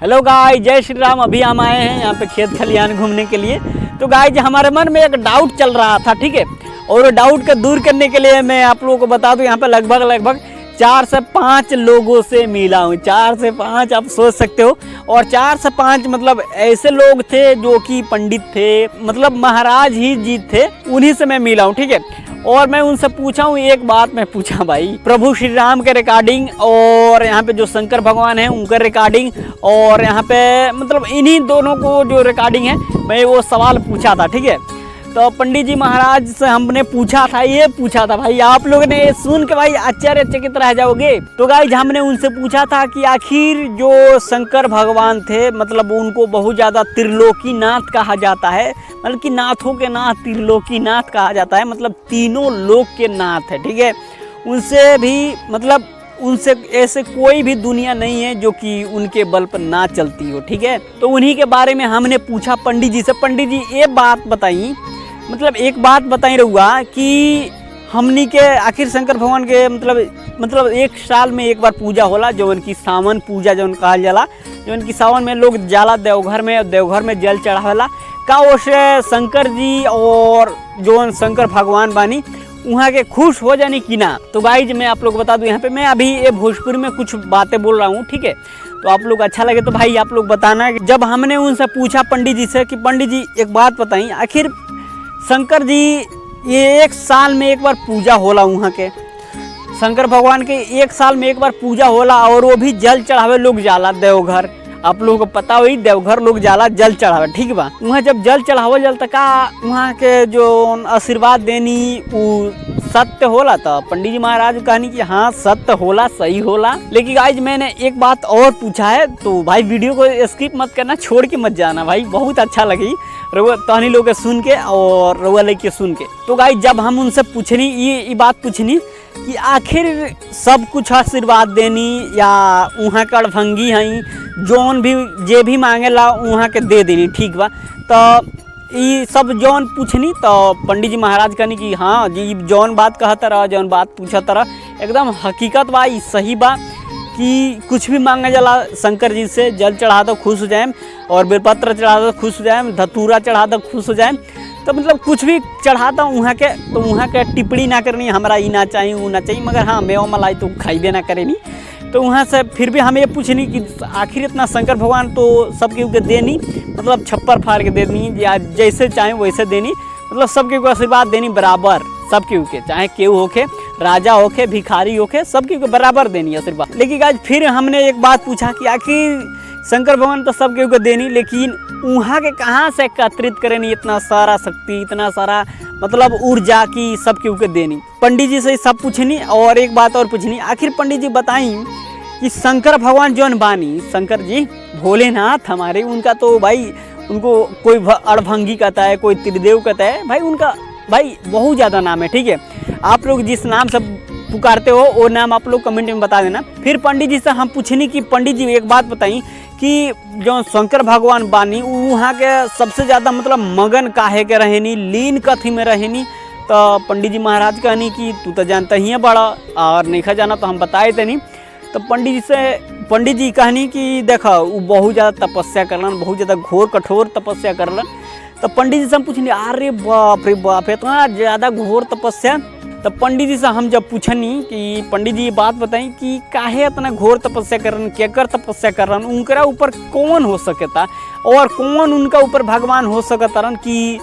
Hello guys, जय श्री राम। अभी हम आए हैं यहाँ पे खेत खलिहान घूमने के लिए। तो गाइस हमारे मन में एक डाउट चल रहा था, ठीक है, और डाउट को दूर करने के लिए मैं आप लोगों को बता दूं, यहाँ पे लगभग 4 से 5 लोगों से मिला हूँ। 4 से 5 आप सोच सकते हो। और 4 से 5 मतलब ऐसे लोग थे जो कि पंडित थे, मतलब महाराज ही जी थे, उन्हीं से मैं मिला हूँ, ठीक है। और मैं उनसे पूछा हूँ, एक बात मैं पूछा भाई, प्रभु श्री राम के रिकॉर्डिंग और यहाँ पे जो शंकर भगवान है उनका रिकॉर्डिंग, और यहाँ पे मतलब इन्हीं दोनों को जो रिकॉर्डिंग है, मैं वो सवाल पूछा था, ठीक है। तो पंडित जी महाराज से हमने पूछा था, ये पूछा था भाई, आप लोगों ने सुन के भाई आश्चर्यचकित रह जाओगे। तो गाइस हमने उनसे पूछा था कि आखिर जो शंकर भगवान थे, मतलब उनको बहुत ज़्यादा त्रिलोकी नाथ कहा जाता है, मतलब कि नाथों के नाथ त्रिलोकी नाथ कहा जाता है, मतलब तीनों लोक के नाथ है, ठीक है। उनसे भी मतलब उनसे ऐसे कोई भी दुनिया नहीं है जो कि उनके बल पर ना चलती हो, ठीक है। तो उन्हीं के बारे में हमने पूछा पंडित जी से। पंडित जी ये बात बताई, मतलब एक बात बताई रहुआ कि हमनी के आखिर शंकर भगवान के मतलब एक साल में एक बार पूजा होला, जो उनकी सावन पूजा जो कहल जाला, जो उनकी सावन में लोग जाला देवघर में जल चढ़ावेला का, उसे शंकर जी और जो शंकर भगवान बानी वहाँ के खुश हो जानी कि ना। तो गाइज मैं आप लोग बता दूं, यहाँ पे मैं अभी ये भोजपुरी में कुछ बातें बोल रहा हूँ, ठीक है। तो आप लोग अच्छा लगे तो भाई आप लोग बताना। जब हमने उनसे पूछा पंडित जी से कि पंडित जी एक बात बताई, आखिर शंकर जी ये 1 साल में एक बार पूजा होला, वहाँ के शंकर भगवान के 1 साल में एक बार पूजा होला, और वो भी जल चढ़ावे लोग जाला देवघर। आप लोगों को पता हुई देवघर लोग जाला जल चढ़ावे, ठीक बा। वहाँ जब जल चढ़ावल जल तक वहाँ के जो आशीर्वाद देनी वो सत्य होला। तो पंडित जी महाराज कहनी कि हाँ सत्य होला, सही होला। लेकिन आज मैंने एक बात और पूछा है, तो भाई वीडियो को स्किप मत करना, छोड़ के मत जाना भाई, बहुत अच्छा लगी रउआ तहनी लोग के सुन के और रउआ लेके सुन के। तो गाइस जब हम उनसे पूछनी ये बात पूछनी कि आखिर सब कुछ आशीर्वाद देनी या वहाँ का अड़भंगी हई, जौन भी जे भी मांगेला वहाँ के दे देनी, ठीक बा। तो ये सब जौन पूछनी, तो पंडित जी महाराज कहनी कि हाँ जी जौन बात कहता रहा, जौन बात पूछता रहा एकदम हकीकत बा, सही बा कि कुछ भी मांगा जाला शंकर जी से, जल चढ़ा दो खुश हो जाए, और बेलपत्र चढ़ा दो खुश हो जाए, धतूरा चढ़ा दो खुश हो जाए। तो मतलब कुछ भी चढ़ाता हूँ वहाँ के, तो वहाँ के टिप्पणी ना करनी हमारा ये ना चाहिए वो ना चाहिए, मगर हाँ मेवा मलाई तो खाइबे ना करे नहीं। तो वहाँ से फिर भी हमें ये पूछनी कि आखिर इतना शंकर भगवान तो सबके के देनी, मतलब छप्पर फाड़ के देनी, या जैसे चाहे वैसे देनी, मतलब सबके को आशीर्वाद देनी बराबर, सबके के, चाहे केहू होके, राजा होके, भिखारी होके, सबके को बराबर देनी आशीर्वाद। लेकिन आज फिर हमने एक बात पूछा कि आखिर शंकर भगवान तो सबके को देनी, लेकिन वहाँ के कहाँ से एकत्रित करेनी इतना सारा शक्ति, इतना सारा मतलब ऊर्जा की सबके को देनी। पंडित जी से सब पूछनी। और एक बात और पूछनी, आखिर पंडित जी बताई कि शंकर भगवान जौन बानी, शंकर जी भोलेनाथ हमारे, उनका तो भाई उनको कोई अड़भंगी कहता है, कोई त्रिदेव कहता है, भाई उनका भाई बहुत ज़्यादा नाम है, ठीक है। आप लोग जिस नाम से पुकारते हो वो नाम आप लोग कमेंट में बता देना। फिर पंडित जी से हम पूछनी कि पंडित जी एक बात बताई कि जो शंकर भगवान बानी वहाँ के सबसे ज़्यादा मतलब मगन काहे के रहेनी, लीन कथी में रहेनी। तो पंडित जी महाराज कहनी कि तू तो जानता ही है बड़ा, और नहीं खा जाना तो हम बताए थे नहीं। तो पंडित जी कहनी कि देखा वो बहुत ज़्यादा तपस्या करलन, बहुत ज़्यादा घोर कठोर तपस्या करलन। तो पंडित जी से हम पूछनी, अरे बाप रे बाप इतना ज़्यादा घोर तपस्या। तो पंडित जी से हम जब पूछनी कि पंडित जी ये बात बताई कि काहे इतना घोर तपस्या करन, केकर तपस्या करन, उनकरा ऊपर कौन हो सकता और कौन उनका ऊपर भगवान हो सकता कि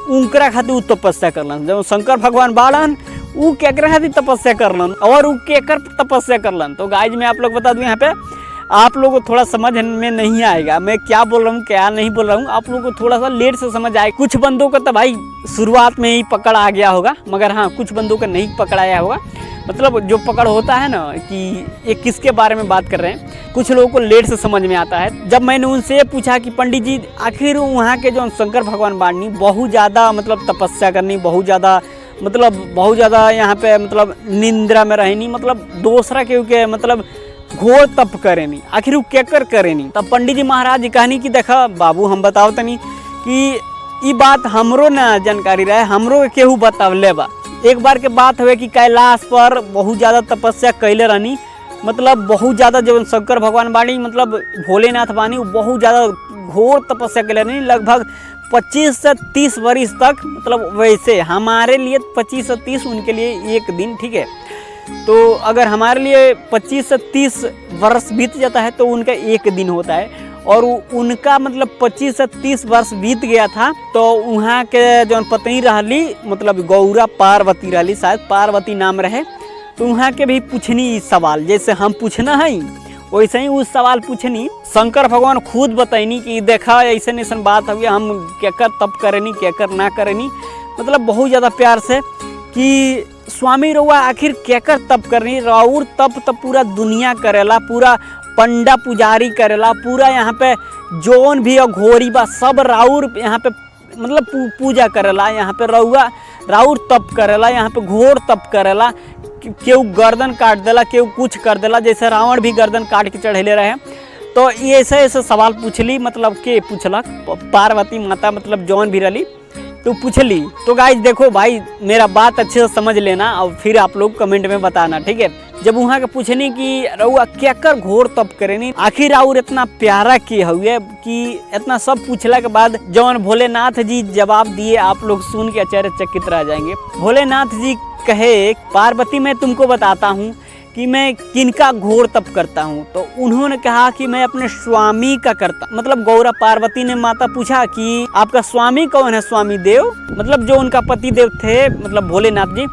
उनकरा खातिर वो तपस्या करलन। जब शंकर भगवान बाड़न वो केकरा खातिर तपस्या करलन और वो केकर तपस्या करलन। तो गाइज मैं आप लोग बता दूं, यहाँ पे आप लोगों को थोड़ा समझ में नहीं आएगा मैं क्या बोल रहा हूँ क्या नहीं बोल रहा हूँ, आप लोगों को थोड़ा सा लेट से समझ आए। कुछ बंदों का तो भाई शुरुआत में ही पकड़ आ गया होगा, मगर हाँ कुछ बंदों का नहीं पकड़ आया होगा। मतलब जो पकड़ होता है ना कि ये किसके बारे में बात कर रहे हैं, कुछ लोगों को लेट से समझ में आता है। जब मैंने उनसे पूछा कि पंडित जी आखिर वहाँ के जो शंकर भगवान बानी बहुत ज़्यादा मतलब तपस्या करनी, बहुत ज़्यादा यहाँ पे मतलब निंद्रा में रहनी, मतलब दूसरा के मतलब घोर तप करेनी, आखिर वो केकर करेनी। तब पंडित जी महाराज जी कहनी कि देखा बाबू हम बताओ तनी कि ये बात हमरो ना जानकारी रहे, हमरो केहू बतावले बा। एक बार के बात हुए कि कैलाश पर बहुत ज़्यादा तपस्या कैले रहनी, मतलब बहुत ज़्यादा जब शंकर भगवान बानी मतलब भोलेनाथ बानी, वो बहुत ज़्यादा घोर तपस्या के लिए लगभग 25 से 30 वर्ष तक, मतलब वैसे हमारे लिए 25 से 30, उनके लिए एक दिन, ठीक है। तो अगर हमारे लिए 25 से 30 वर्ष बीत जाता है तो उनका एक दिन होता है, और उनका मतलब 25 से 30 वर्ष बीत गया था। तो वहाँ के जो पत्नी रहली मतलब गौरा पार्वती रहली, शायद पार्वती नाम रहे, तो वहाँ के भी पूछनी सवाल, जैसे हम पूछना है वैसे ही उस सवाल पूछनी। शंकर भगवान खुद बताइनी कि देखा ऐसे ऐसा बात हुई, हम क्या कर तप करेनी, क्या कर ना करेनी, मतलब बहुत ज़्यादा प्यार से कि स्वामी रउआ आखिर क्या कर तप करनी, राउर तप तो पूरा दुनिया करेला, पूरा पंडा पुजारी करेला, पूरा यहाँ पे जोन भी अघोरी बा सब राउर यहाँ पे मतलब पूजा करेला, यहाँ पे रउआ राउर तप करेला, यहाँ पे घोर तप करेला, केहू गर्दन काट देला, केहू कुछ कर देला, जैसे रावण भी गर्दन काट के चढ़ेले रहे। तो ये ऐसे ऐसे सवाल पूछली, मतलब के पूछलक पार्वती माता, मतलब जौन भी रही तो पूछली। तो गाइस देखो भाई, मेरा बात अच्छे से समझ लेना और फिर आप लोग कमेंट में बताना, ठीक है। जब वहाँ के पूछनी कि रउआ क्या कर घोर तप करेनी, आखिर और इतना प्यारा के हुए कि इतना सब पूछला के बाद जौन भोलेनाथ जी जवाब दिए, आप लोग सुन के आश्चर्यचकित रह जाएंगे। भोलेनाथ जी कहे, पार्वती मैं तुमको बताता हूँ कि मैं किनका घोर तप करता हूँ। तो उन्होंने कहा कि मैं अपने स्वामी का करता, मतलब गौरा पार्वती ने माता पूछा कि आपका स्वामी कौन है, स्वामी देव, मतलब जो उनका पति देव थे, मतलब भोलेनाथ जी,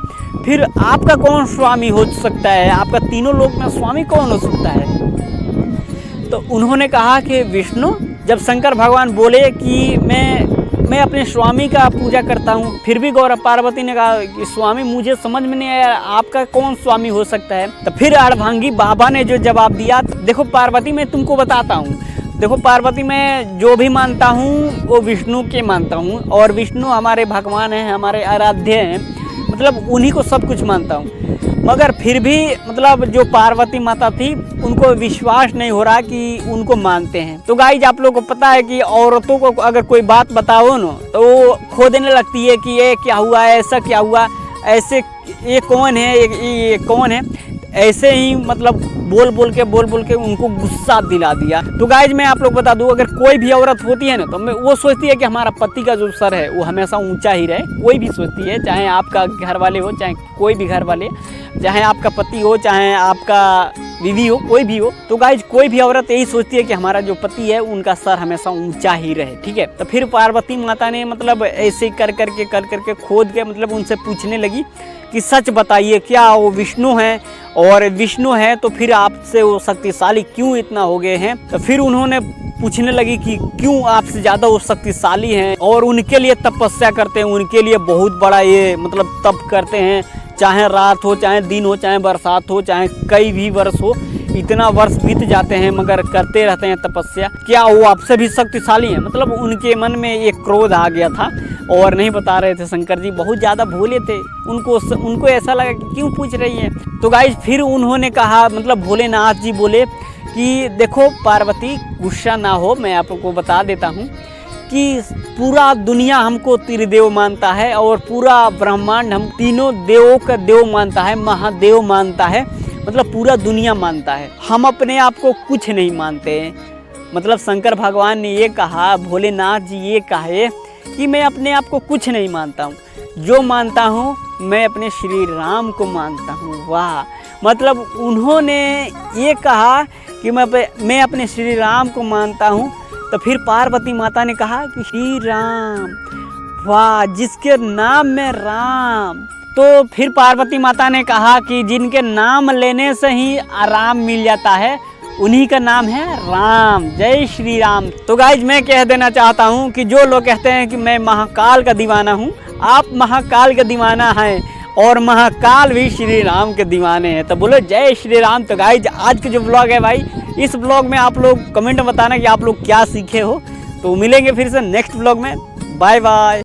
फिर आपका कौन स्वामी हो सकता है, आपका तीनों लोक में स्वामी कौन हो सकता है। तो उन्होंने कहा कि विष्णु। जब शंकर भगवान बोले कि मैं अपने स्वामी का पूजा करता हूँ, फिर भी गौरा पार्वती ने कहा कि स्वामी मुझे समझ में नहीं आया, आपका कौन स्वामी हो सकता है। तो फिर अर्धांगी बाबा ने जो जवाब दिया, देखो पार्वती मैं तुमको बताता हूँ, देखो पार्वती मैं जो भी मानता हूँ वो विष्णु के मानता हूँ, और विष्णु हमारे भगवान हैं, हमारे आराध्य हैं, मतलब उन्हीं को सब कुछ मानता हूँ। मगर फिर भी मतलब जो पार्वती माता थी उनको विश्वास नहीं हो रहा कि उनको मानते हैं। तो गाइज आप लोगों को पता है कि औरतों को अगर कोई बात बताओ ना तो वो खोदने लगती है कि ये क्या हुआ, ऐसा क्या हुआ, ऐसे ये कौन है, ये कौन है, ऐसे ही मतलब बोल बोल के उनको गुस्सा दिला दिया। तो गाइज मैं आप लोग बता दूं, अगर कोई भी औरत होती है ना तो मैं वो सोचती है कि हमारा पति का जो सर है वो हमेशा ऊंचा ही रहे, कोई भी सोचती है, चाहे आपका घर वाले हो, चाहे कोई भी घर वाले, चाहे आपका पति हो, चाहे आपका बीवी हो, कोई भी हो। तो गाइज कोई भी औरत यही सोचती है कि हमारा जो पति है उनका सर हमेशा ऊंचा ही रहे, ठीक है। तो फिर पार्वती माता ने मतलब ऐसे कर करके खोद के मतलब उनसे पूछने लगी कि सच बताइए क्या वो विष्णु हैं, और विष्णु है तो फिर आपसे वो शक्तिशाली क्यों इतना हो गए हैं। तो फिर उन्होंने पूछने लगी कि क्यों आपसे ज़्यादा वो शक्तिशाली हैं और उनके लिए तपस्या करते हैं, उनके लिए बहुत बड़ा ये मतलब तप करते हैं, चाहे रात हो, चाहे दिन हो, चाहे बरसात हो, चाहे कई भी वर्ष हो, इतना वर्ष बीत जाते हैं मगर करते रहते हैं तपस्या, क्या वो आपसे भी शक्तिशाली हैं। मतलब उनके मन में एक क्रोध आ गया था और नहीं बता रहे थे। शंकर जी बहुत ज़्यादा भोले थे, उनको ऐसा लगा कि क्यों पूछ रही हैं। तो गाइज फिर उन्होंने कहा, मतलब भोलेनाथ जी बोले कि देखो पार्वती गुस्सा ना हो, मैं आपको बता देता हूँ कि पूरा दुनिया हमको त्रिदेव मानता है और पूरा ब्रह्मांड हम तीनों देवों का देव मानता है, महादेव मानता है, मतलब पूरा दुनिया मानता है। हम अपने आप को कुछ नहीं मानते हैं। मतलब शंकर भगवान ने ये कहा, भोलेनाथ जी ये कहे कि मैं अपने आप को कुछ नहीं मानता हूँ, जो मानता हूँ मैं अपने श्री राम को मानता हूँ। वाह, मतलब उन्होंने ये कहा कि मैं अपने श्री राम को मानता हूँ। तो फिर पार्वती माता ने कहा कि श्री राम, वाह, जिसके नाम में राम। तो फिर पार्वती माता ने कहा कि जिनके नाम लेने से ही आराम मिल जाता है उन्हीं का नाम है राम। जय श्री राम। तो गाइज मैं कह देना चाहता हूँ कि जो लोग कहते हैं कि मैं महाकाल का दीवाना हूँ, आप महाकाल का दीवाना हैं और महाकाल भी श्री राम के दीवाने हैं। तो बोलो जय श्री राम। तो गाइज आज का जो ब्लॉग है भाई, इस ब्लॉग में आप लोग कमेंट में बताना कि आप लोग क्या सीखे हो। तो मिलेंगे फिर से नेक्स्ट ब्लॉग में। Bye bye.